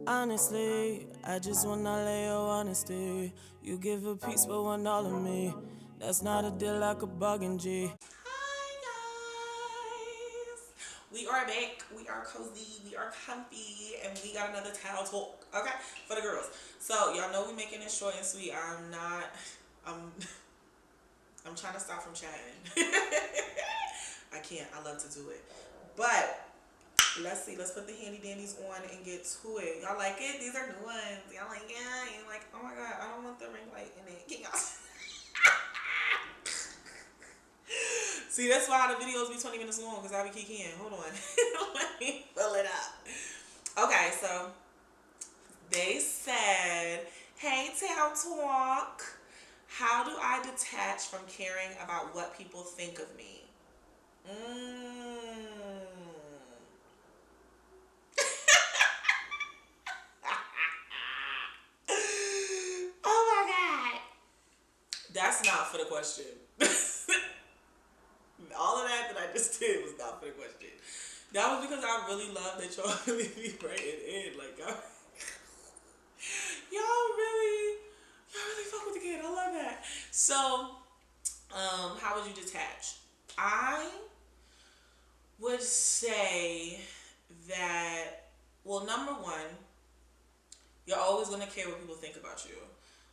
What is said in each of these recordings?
Honestly, I just wanna lay your honesty. You give a piece but want all of me. That's not a deal like a bargain, G. Hi guys, we are back. We are cozy, we are comfy, and we got another towel talk. Okay, for the girls. So y'all know we making it short and sweet. I'm I'm trying to stop from chatting. I can't. I love to do it, but let's see. Let's put the handy dandies on and get to it. Y'all like it? These are new ones. Y'all like yeah? And like, oh my god, I don't want the ring light in it. Can y'all? See, that's why the videos be 20 minutes long, because I be kicking. Hold on. Let me fill it up. Okay, so they said, hey, Town Talk, how do I detach from caring about what people think of me? Mm. Oh my God. That's not for the question. All of that I just did was not for the question. That was because I really love that y'all really be writing in. Like, y'all really fuck with the kid. I love that. So, how would you detach? I would say that, well, number one, you're always going to care what people think about you.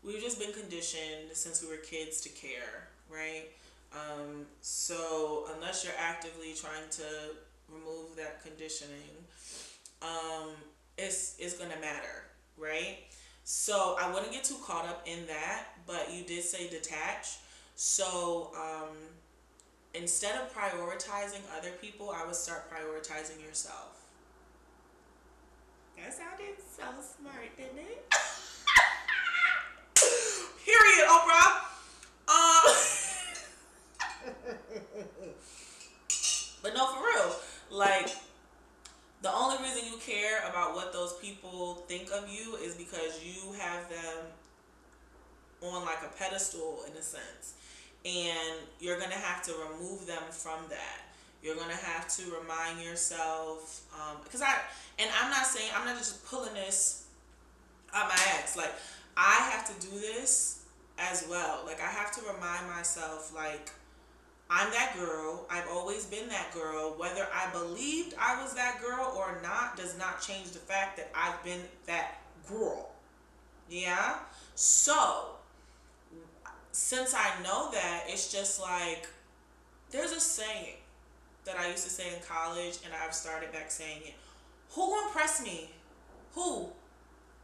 We've just been conditioned since we were kids to care, right? So unless you're actively trying to remove that conditioning, um, it's gonna matter, right? So I wouldn't get too caught up in that, but you did say detach. So instead of prioritizing other people, I would start prioritizing yourself. That sounded so smart, didn't it? Period, Oprah. But no, for real. Like, the only reason you care about what those people think of you is because you have them on like a pedestal in a sense. And you're going to have to remove them from that. You're going to have to remind yourself, because I'm not saying, I'm not just pulling this out my ass. Like, I have to do this as well. Like, I have to remind myself, like, I'm that girl. I've always been that girl. Whether I believed I was that girl or not does not change the fact that I've been that girl. Yeah? So, since I know that, it's just like, there's a saying that I used to say in college, and I've started back saying it. Who gonna impress me? Who?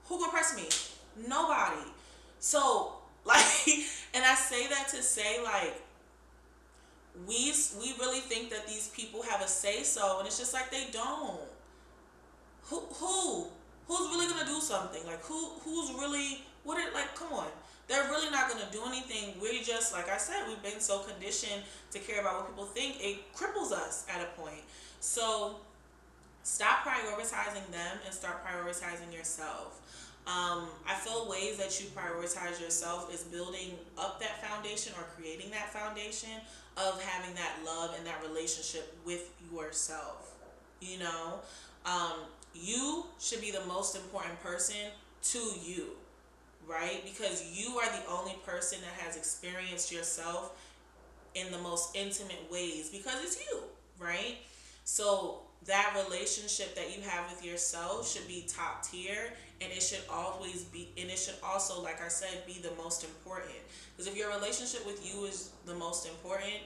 Who gonna impress me? Nobody. So, like, and I say that to say, like, we really think that these people have a say so, and it's just like they don't. Who's really gonna do something? Like, who's really, what it, like, come on, they're really not gonna do anything. We just, like I said, we've been so conditioned to care about what people think, it cripples us at a point. So stop prioritizing them and start prioritizing yourself. I feel ways that you prioritize yourself is building up that foundation or creating that foundation of having that love and that relationship with yourself. You know, um, you should be the most important person to you, right? Because you are the only person that has experienced yourself in the most intimate ways because it's you, right? So that relationship that you have with yourself should be top tier, and it should always be, and it should also, like I said, be the most important. Because if your relationship with you is the most important,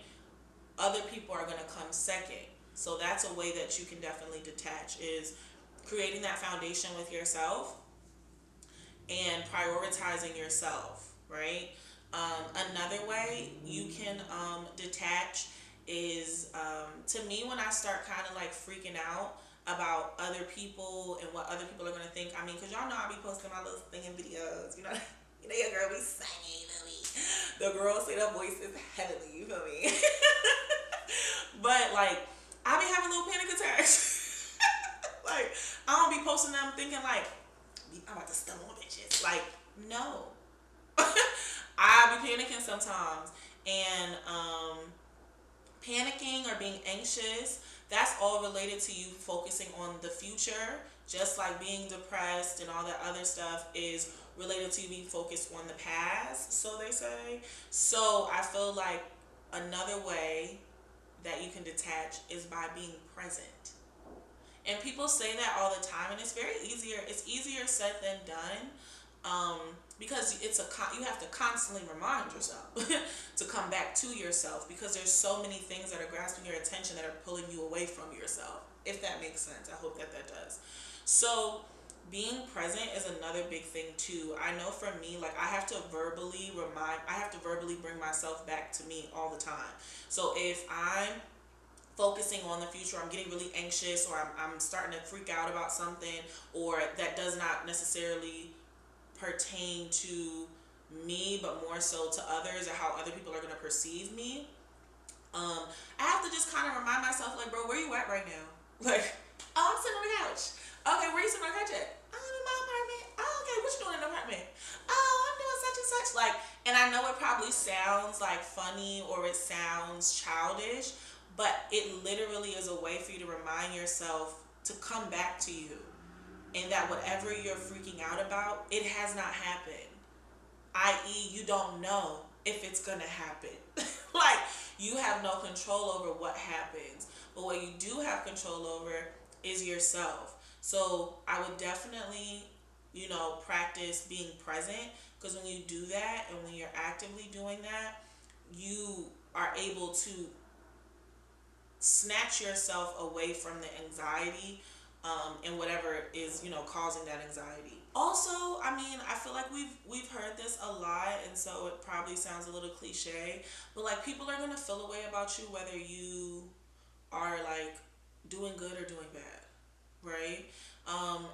other people are going to come second. So that's a way that you can definitely detach, is creating that foundation with yourself and prioritizing yourself, right? Another way you can detach is, to me, when I start kind of like freaking out about other people and what other people are going to think. I mean, because y'all know I be posting my little singing videos, you know. You know your girl be singing, you feel me? The girl say the voice is heavenly, you feel me? But like, I be having little panic attacks. Like, I don't be posting them thinking like, I'm about to stun on bitches. Like, no. I be panicking sometimes. And panicking or being anxious, that's all related to you focusing on the future just like being depressed and all that other stuff is related to being focused on the past, so they say. So I feel like another way that you can detach is by being present. And people say that all the time, and it's easier said than done, because you have to constantly remind yourself to come back to yourself, because there's so many things that are grasping your attention that are pulling you away from yourself, if that makes sense. I hope that that does. So being present is another big thing too. I know for me, like I have to verbally bring myself back to me all the time. So if I'm focusing on the future, I'm getting really anxious, or I'm starting to freak out about something, or that does not necessarily pertain to me, but more so to others, or how other people are going to perceive me, I have to just kind of remind myself, like, bro, where you at right now? Like, oh, I'm sitting on the couch. Okay, where you sitting on the couch at? I'm in my apartment. Oh, okay, what you doing in the apartment? Oh, I'm doing such and such. Like, and I know it probably sounds like funny, or it sounds childish, but it literally is a way for you to remind yourself to come back to you, and that whatever you're freaking out about, it has not happened, i.e., you don't know if it's gonna happen. Like, you have no control over what happens, but what you do have control over is yourself. So I would definitely, practice being present, because when you do that and when you're actively doing that, you are able to snatch yourself away from the anxiety, and whatever is causing that anxiety. Also, I mean, I feel like we've heard this a lot, and so it probably sounds a little cliche, but like, people are gonna feel a way about you whether you are like doing good or doing bad, right?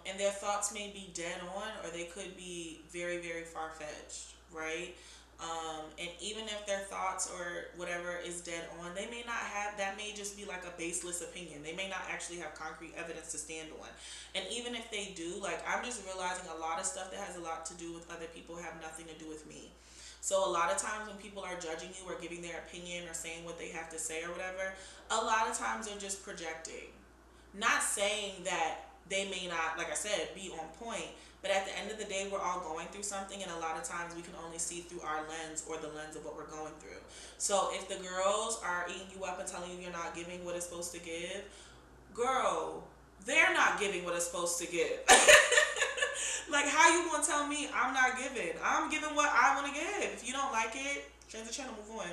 And their thoughts may be dead on, or they could be very, very far fetched, right? And even if their thoughts or whatever is dead on, they may not have, that may just be like a baseless opinion. They may not actually have concrete evidence to stand on. And even if they do, like, I'm just realizing a lot of stuff that has a lot to do with other people have nothing to do with me. So a lot of times when people are judging you or giving their opinion or saying what they have to say or whatever, a lot of times they're just projecting. Not saying that they may not, like I said, be on point, but at the end of the day, we're all going through something, and a lot of times we can only see through our lens, or the lens of what we're going through. So if the girls are eating you up and telling you you're not giving what it's supposed to give, girl, they're not giving what it's supposed to give. Like, how you gonna tell me I'm not giving? I'm giving what I want to give. If you don't like it, change the channel, move on.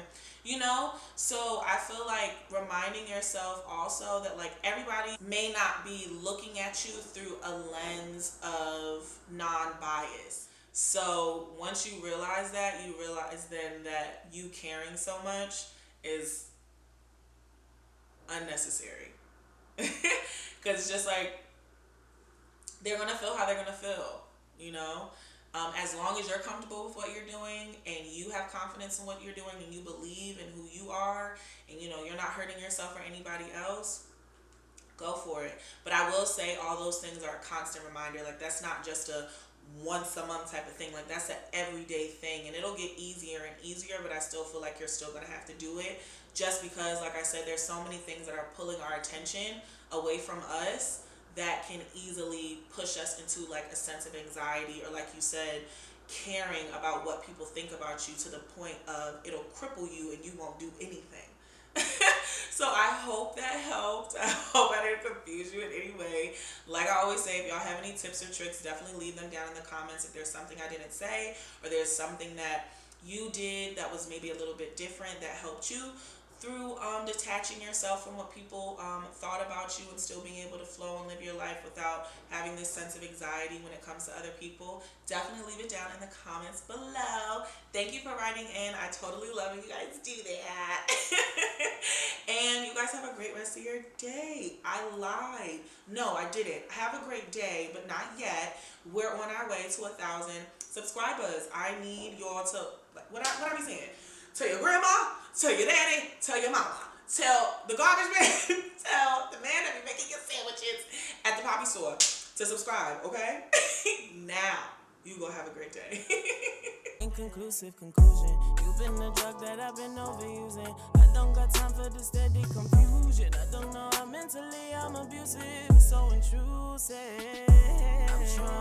So I feel like reminding yourself also that, like, everybody may not be looking at you through a lens of non-bias. So once you realize that, you realize then that you caring so much is unnecessary. Because it's just like, they're going to feel how they're going to feel, you know? As long as you're comfortable with what you're doing, and you have confidence in what you're doing, and you believe in who you are, and you're not hurting yourself or anybody else, go for it. But I will say, all those things are a constant reminder. Like, that's not just a once a month type of thing. Like, that's an everyday thing, and it'll get easier and easier, but I still feel like you're still going to have to do it, just because, like I said, there's so many things that are pulling our attention away from us that can easily push us into, like, a sense of anxiety, or, like you said, caring about what people think about you, to the point of it'll cripple you and you won't do anything. So I hope that helped. I hope I didn't confuse you in any way. Like I always say, if y'all have any tips or tricks, definitely leave them down in the comments. If there's something I didn't say, or there's something that you did that was maybe a little bit different that helped you through detaching yourself from what people thought about you, and still being able to flow and live your life without having this sense of anxiety when it comes to other people, definitely leave it down in the comments below. Thank you for writing in. I totally love when you guys do that. And you guys have a great rest of your day. I lied. No, I didn't. Have a great day, but not yet. We're on our way to 1,000 subscribers. I need y'all to, what are we saying? Tell your grandma, tell your daddy, tell your mama, tell the garbage man, tell the man that be making your sandwiches at the poppy store to subscribe, okay? Now, you gonna have a great day. Inconclusive conclusion. You been the drug that I've been overusing. I don't got time for the steady confusion. I don't know how mentally I'm abusive. It's so intrusive. I'm